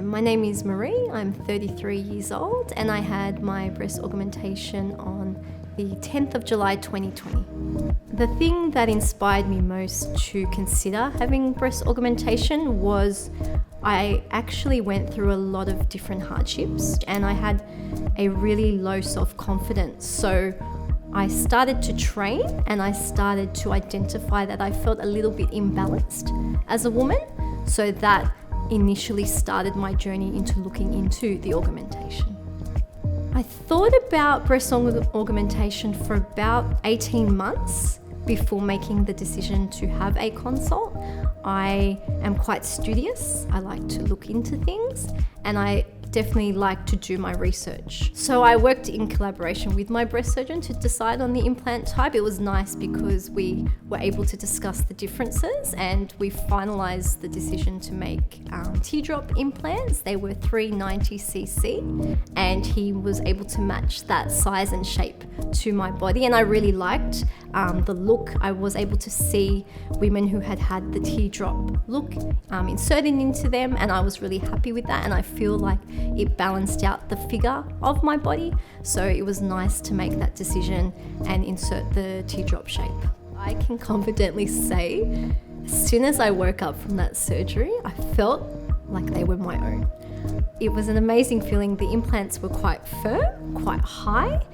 My name is Maree, I'm 33 years old and I had my breast augmentation on the 10th of July 2020. The thing that inspired me most to consider having breast augmentation was I actually went through a lot of different hardships and I had a really low self-confidence. So I started to train and I started to identify that I felt a little bit imbalanced as a woman. So that initially started my journey into looking into the augmentation. I thought about breast augmentation for about 18 months before making the decision to have a consult. I am quite studious. I like to look into things and I definitely like to do my research. So I worked in collaboration with my breast surgeon to decide on the implant type. It was nice because we were able to discuss the differences and we finalized the decision to make teardrop implants. They were 390cc and he was able to match that size and shape to my body, and I really liked the look. I was able to see women who had had the teardrop look inserted into them, and I was really happy with that, and I feel like it balanced out the figure of my body. So it was nice to make that decision and insert the teardrop shape. I can confidently say, as soon as I woke up from that surgery, I felt like they were my own. It was an amazing feeling. The implants were quite firm, quite high.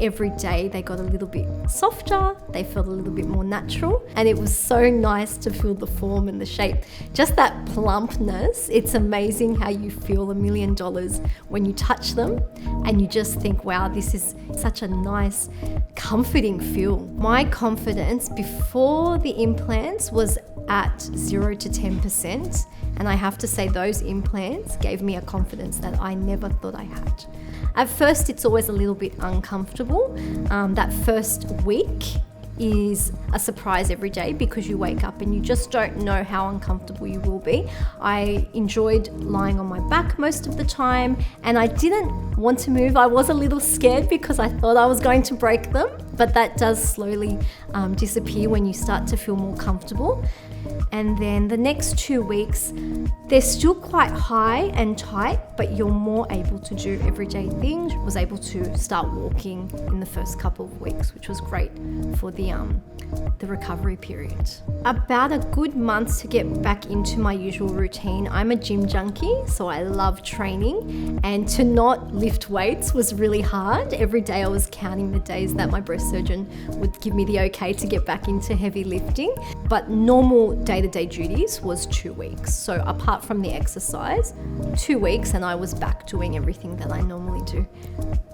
Every day they got a little bit softer, they felt a little bit more natural, and it was so nice to feel the form and the shape. Just that plumpness, it's amazing how you feel $1 million when you touch them and you just think, wow, this is such a nice, comforting feel. My confidence before the implants was at 0 to 10%, and I have to say those implants gave me a confidence that I never thought I had. At first it's always a little bit uncomfortable. That first week is a surprise every day because you wake up and you just don't know how uncomfortable you will be. I enjoyed lying on my back most of the time and I didn't want to move. I was a little scared because I thought I was going to break them, but that does slowly disappear when you start to feel more comfortable. And then the next 2 weeks, they're still quite high and tight, but you're more able to do everyday things. I was able to start walking in the first couple of weeks, which was great for the recovery period. About a good month to get back into my usual routine. I'm a gym junkie, so I love training, and to not lift weights was really hard. Every day I was counting the days that my breast surgeon would give me the okay to get back into heavy lifting, but normal day-to-day duties was 2 weeks. So apart from the exercise, 2 weeks and I was back doing everything that I normally do.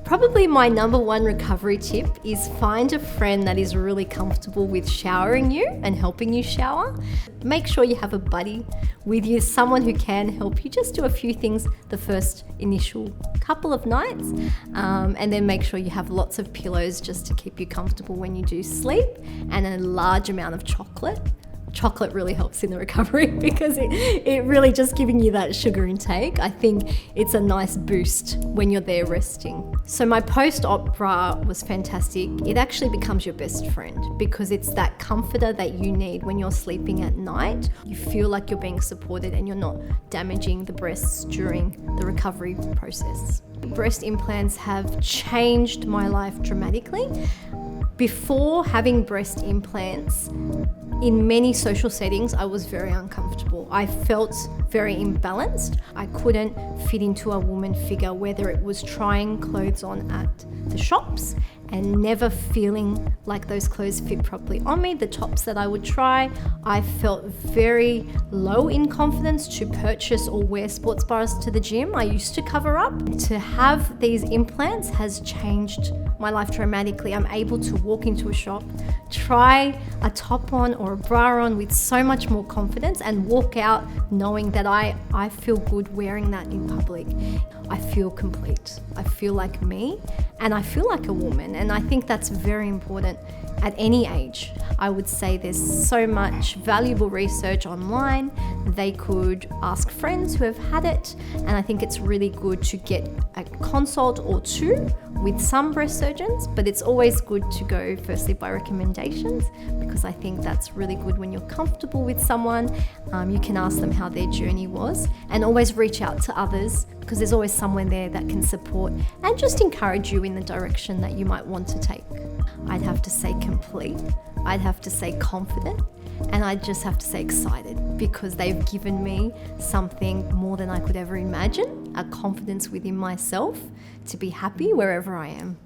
Probably my number one recovery tip is find a friend that is really comfortable with showering you and helping you shower. Make sure you have a buddy with you, someone who can help you just do a few things the first initial couple of nights, and then make sure you have lots of pillows just to keep you comfortable when you do sleep, and a large amount of chocolate. Chocolate really helps in the recovery because it really just giving you that sugar intake. I think it's a nice boost when you're there resting. So my post-op bra was fantastic. It actually becomes your best friend because it's that comforter that you need when you're sleeping at night. You feel like you're being supported and you're not damaging the breasts during the recovery process. Breast implants have changed my life dramatically. Before having breast implants, in many social settings, I was very uncomfortable. I felt very imbalanced. I couldn't fit into a woman figure, whether it was trying clothes on at the shops and never feeling like those clothes fit properly on me. The tops that I would try, I felt very low in confidence to purchase or wear sports bras to the gym. I used to cover up. To have these implants has changed my life dramatically. I'm able to walk into a shop, try a top on or a bra on with so much more confidence and walk out knowing that I feel good wearing that in public. I feel complete. I feel like me and I feel like a woman, and I think that's very important at any age. I would say there's so much valuable research online. They could ask friends who have had it, and I think it's really good to get a consult or two with some breast surgeons, but it's always good to go firstly by recommendations, because I think that's really good when you're comfortable with someone. You can ask them how their journey was, and always reach out to others, because there's always someone there that can support and just encourage you in the direction that you might want to take. I'd have to say complete, I'd have to say confident, and I'd just have to say excited, because they've given me something more than I could ever imagine, a confidence within myself to be happy wherever I am.